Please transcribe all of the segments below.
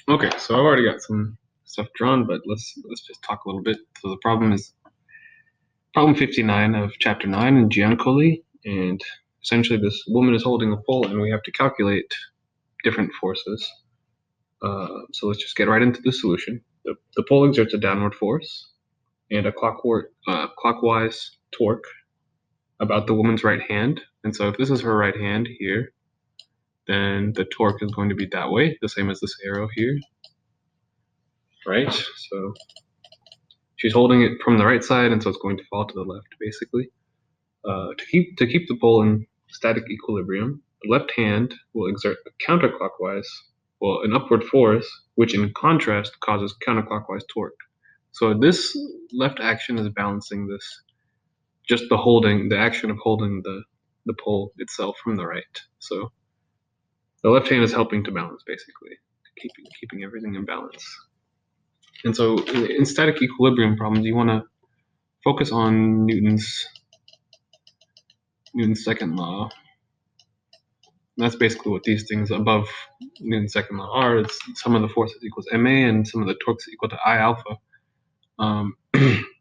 Okay, so I've already got some stuff drawn, but let's just talk a little bit. So the problem is problem 59 of chapter 9 in Giancoli, and essentially this woman is holding a pole, and we have to calculate different forces. So let's just get right into the solution. The pole exerts a downward force and a clockwise torque about the woman's right hand. And so if this is her right hand here, then the torque is going to be that way, the same as this arrow here, right? So she's holding it from the right side, and so it's going to fall to the left, basically. To keep the pole in static equilibrium, the left hand will exert a counterclockwise, well, an upward force, which in contrast causes counterclockwise torque. So this left action is balancing this, just the action of holding the pole itself from the right. So the left hand is helping to balance, basically, keeping everything in balance. And so in static equilibrium problems, you want to focus on Newton's second law. And that's basically what these things above Newton's second law are. It's sum of the forces equals ma, and sum of the torques equal to I alpha.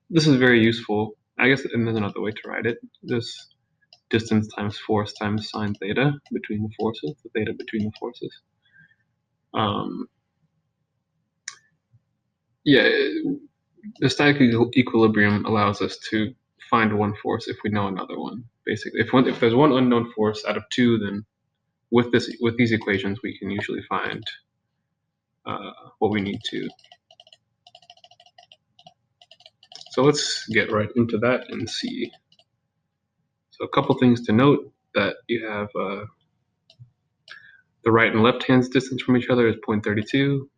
This is very useful, I guess, and there's another way to write it. This distance times force times sine theta between the forces, the theta between the forces. Yeah, the static equilibrium allows us to find one force if we know another one. Basically, if there's one unknown force out of two, then with these equations we can usually find what we need to. So let's get right into that and see. So a couple things to note, that you have the right and left hand's distance from each other is 0.32.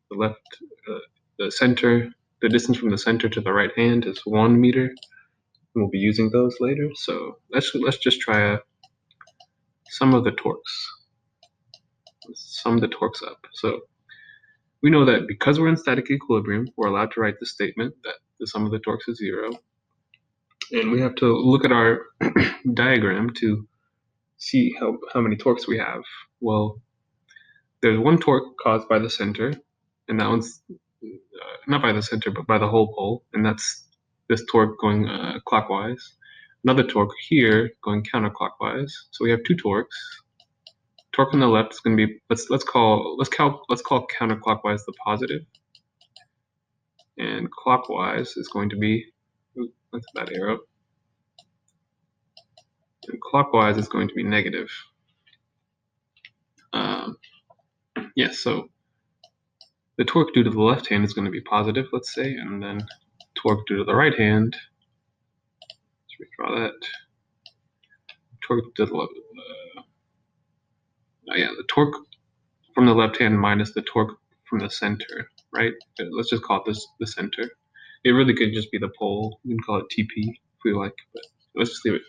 The distance from the center to the right hand is 1 meter. We'll be using those later. So let's just try sum of the torques. Let's sum the torques up. So we know that because we're in static equilibrium, we're allowed to write the statement that the sum of the torques is 0. And we have to look at our diagram to see how many torques we have. Well, there's one torque caused by the center, and that one's not by the center, but by the whole pole, and that's this torque going clockwise. Another torque here going counterclockwise. So we have two torques. Torque on the left is going to be let's call counterclockwise the positive, and clockwise is going to be that's that arrow. And clockwise is going to be negative. Yes, so the torque due to the left hand is going to be positive, let's say, and then torque due to the right hand, let's redraw that. Torque to the left, the torque from the left hand minus the torque from the center, right? Let's just call it the center. It really could just be the pole. You can call it TP if we like, but let's just leave it.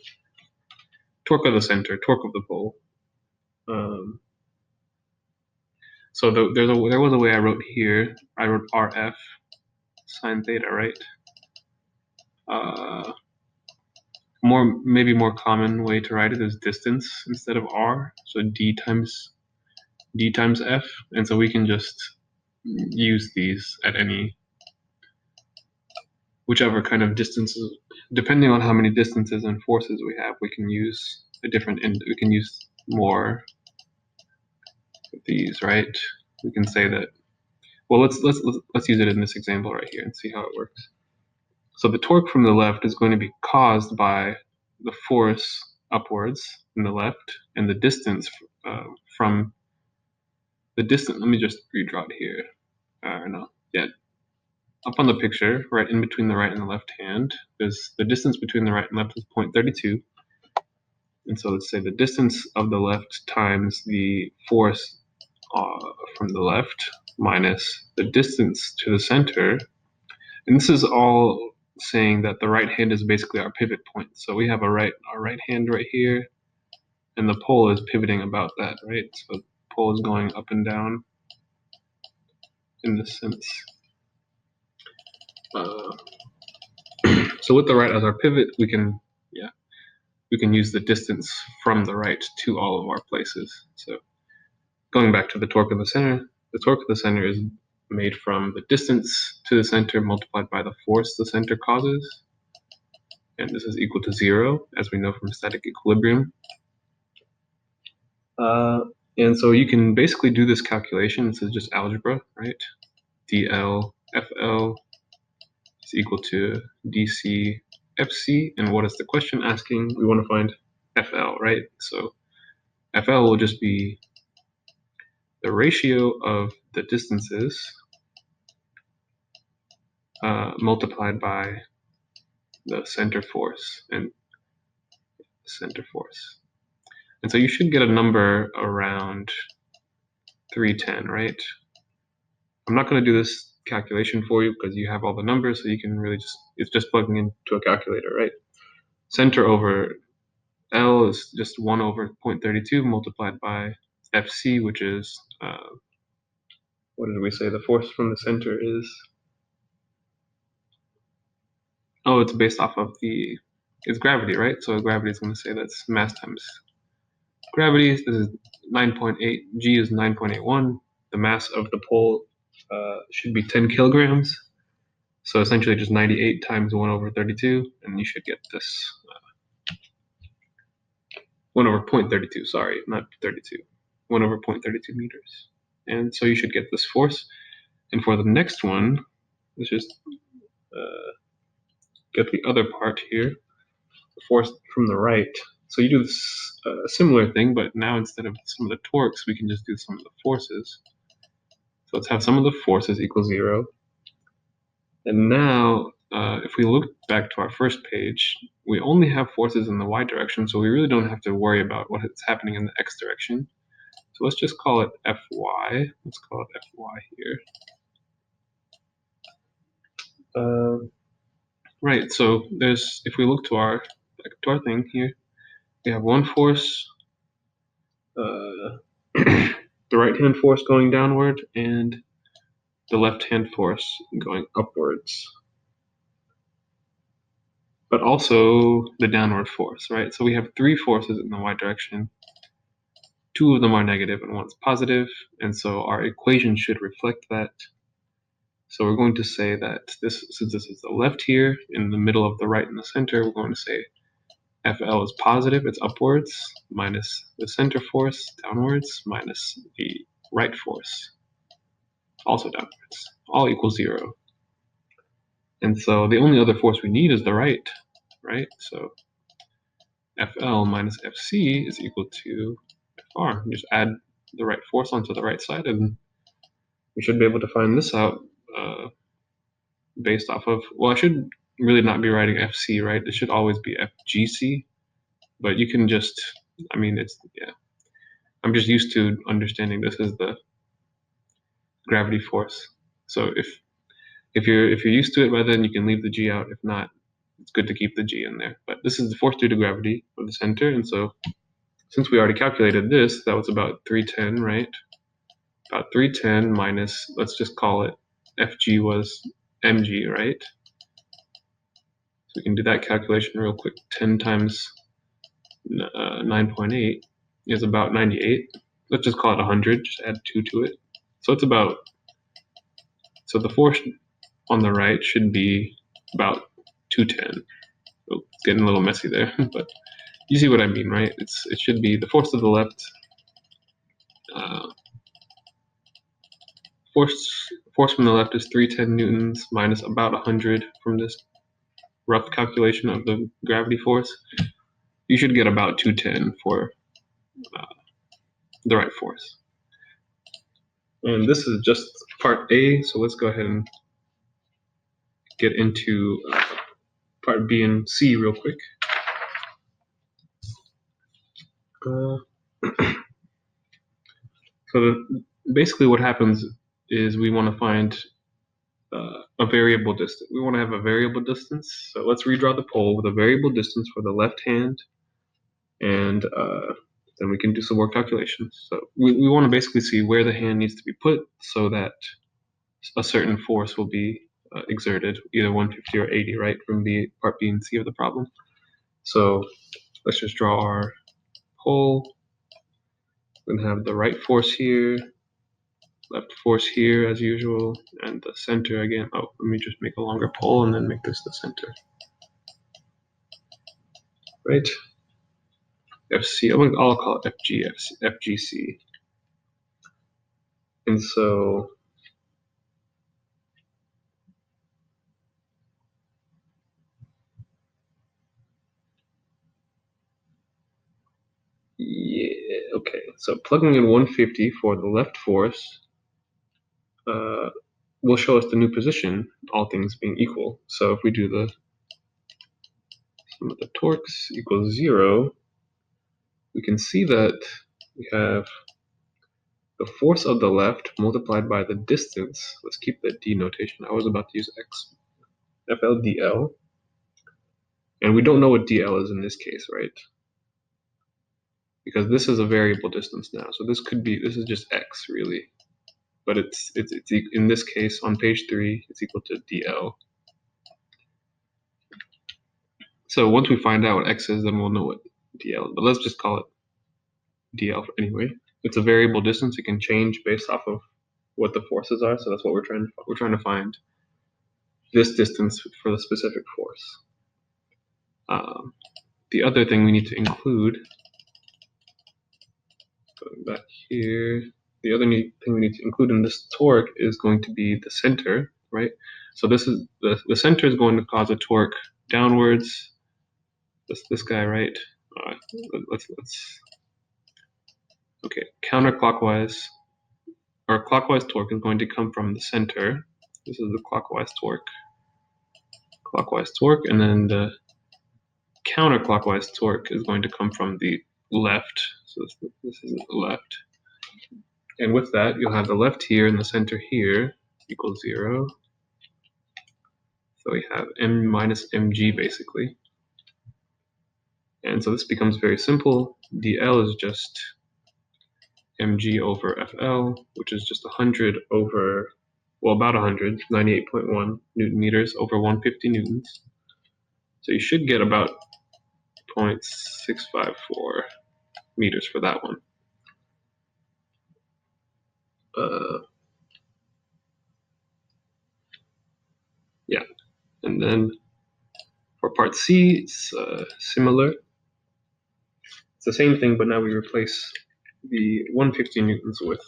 Torque of the center, torque of the pole. So there was a way I wrote here. I wrote RF sine theta, right? Maybe more common way to write it is distance instead of R. So D times F, and so we can just use these at whichever kind of distances, depending on how many distances and forces we have, we can use we can use more of these, right? We can say that, well, let's use it in this example right here and see how it works. So the torque from the left is going to be caused by the force upwards in the left, and the distance from the distance, let me just redraw it here. Up on the picture, right in between the right and the left hand, is the distance between the right and left is 0.32. And so let's say the distance of the left times the force from the left minus the distance to the center. And this is all saying that the right hand is basically our pivot point. So we have our right hand right here, and the pole is pivoting about that, right? So the pole is going up and down in this sense. So with the right as our pivot, we can use the distance from the right to all of our places. So going back to the torque of the center is made from the distance to the center multiplied by the force the center causes. And this is equal to 0, as we know from static equilibrium. And so you can basically do this calculation. This is just algebra, right? dl FL is equal to dc FC. And what is the question asking? We want to find FL, right? So FL will just be the ratio of the distances multiplied by the center force and center force. And so you should get a number around 310, right? I'm not going to do this calculation for you because you have all the numbers, so you can really it's just plugging into a calculator, right? Center over L is just 1 over 0.32 multiplied by FC, which is, what did we say? The force from the center is, oh, it's based off of it's gravity, right? So gravity is going to say that's mass times gravity. This is 9.8, G is 9.81. The mass of the pole should be 10 kilograms. So essentially just 98 times 1 over 32, and you should get this 1 over 0.32, sorry, not 32, 1 over 0.32 meters. And so you should get this force. And for the next one, let's just get the other part here, the force from the right. So you do this similar thing, but now instead of some of the torques, we can just do some of the forces. So let's have some of the forces equal 0. And now, if we look back to our first page, we only have forces in the y direction, so we really don't have to worry about what is happening in the x direction. So let's just call it Fy. Let's call it Fy here. Right, so if we look to our thing here, we have one force, the right-hand force going downward, and the left-hand force going upwards, but also the downward force, right? So we have 3 forces in the y direction. 2 of them are negative and 1's positive, and so our equation should reflect that. So we're going to say that since this is the left here, in the middle of the right and the center, we're going to say FL is positive, it's upwards, minus the center force, downwards, minus the right force, also downwards, all equals 0. And so the only other force we need is the right? So FL minus FC is equal to FR. Just add the right force onto the right side, and we should be able to find this out based off of, well, I should really not be writing FC, right? It should always be FGC, but you can just, I mean, I'm just used to understanding this as the gravity force. So if you're used to it by then, you can leave the G out. If not, it's good to keep the G in there. But this is the force due to gravity of the center, and so since we already calculated this, that was about 310, right? About 310 minus, let's just call it Fg was mg, right? So we can do that calculation real quick. 10 times 9.8 is about 98. Let's just call it 100, just add 2 to it. So it's about, so the force on the right should be about 210. Oh, it's getting a little messy there, but you see what I mean, right? It should be the force to the left. Force from the left is 310 newtons minus about 100 from this rough calculation of the gravity force. You should get about 210 for the right force. And this is just part A, so let's go ahead and get into part B and C real quick. So basically what happens is we want to find a variable distance. We want to have a variable distance. So let's redraw the pole with a variable distance for the left hand, and then we can do some more calculations. So we want to basically see where the hand needs to be put so that a certain force will be exerted, either 150 or 80, right, from the part B and C of the problem. So let's just draw our pole. We're going to have the right force here, left force here as usual, and the center again. Oh, let me just make a longer pole and then make this the center. Right? FC, I'll call it FGC. And so yeah, okay. So plugging in 150 for the left force will show us the new position, all things being equal. So if we do the sum of the torques equals 0, we can see that we have the force of the left multiplied by the distance. Let's keep the D notation. I was about to use X, FL DL. And we don't know what DL is in this case, right? Because this is a variable distance now. So this is just X really. But it's in this case on page 3, it's equal to DL. So once we find out what X is, then we'll know what DL is. But let's just call it DL anyway. It's a variable distance. It can change based off of what the forces are. So that's what we're trying to find this distance for the specific force. The other thing we need to include, going back here, the other thing we need to include in this torque is going to be the center, right? So this is the center is going to cause a torque downwards. This guy, right? Let's okay. Counterclockwise or clockwise torque is going to come from the center. This is the clockwise torque. Clockwise torque, and then the counterclockwise torque is going to come from the left. So this is the left. And with that, you'll have the left here and the center here equals 0. So we have m minus mg basically. And so this becomes very simple. dl is just mg over fl, which is just 100 over, well, about 100, 98.1 newton meters over 150 newtons. So you should get about 0.654 meters for that one. Yeah, and then for part C, it's similar. It's the same thing, but now we replace the 150 newtons with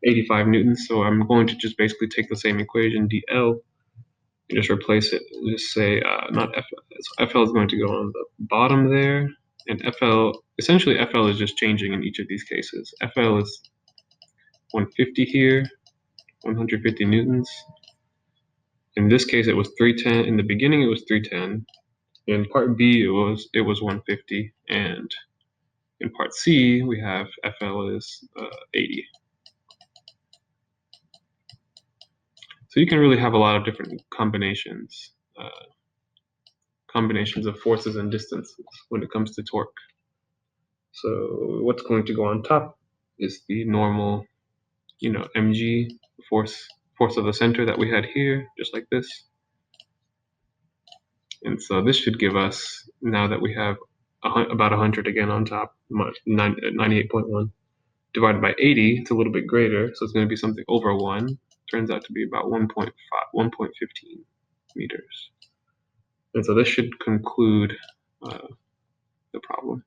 85 newtons. So I'm going to just basically take the same equation, dl, and just replace it. Just say not FL. So FL is going to go on the bottom there, and essentially FL is just changing in each of these cases. FL is 150 here, 150 newtons. In this case, it was 310. In the beginning, it was 310. In part B, it was 150, and in part C, we have FL is 80. So you can really have a lot of different combinations of forces and distances when it comes to torque. So what's going to go on top is the normal, mg, force of the center that we had here, just like this. And so this should give us, now that we have about 100 again on top, 98.1 divided by 80, it's a little bit greater, so it's going to be something over 1. Turns out to be about 1.5, 1.15 meters. And so this should conclude the problem.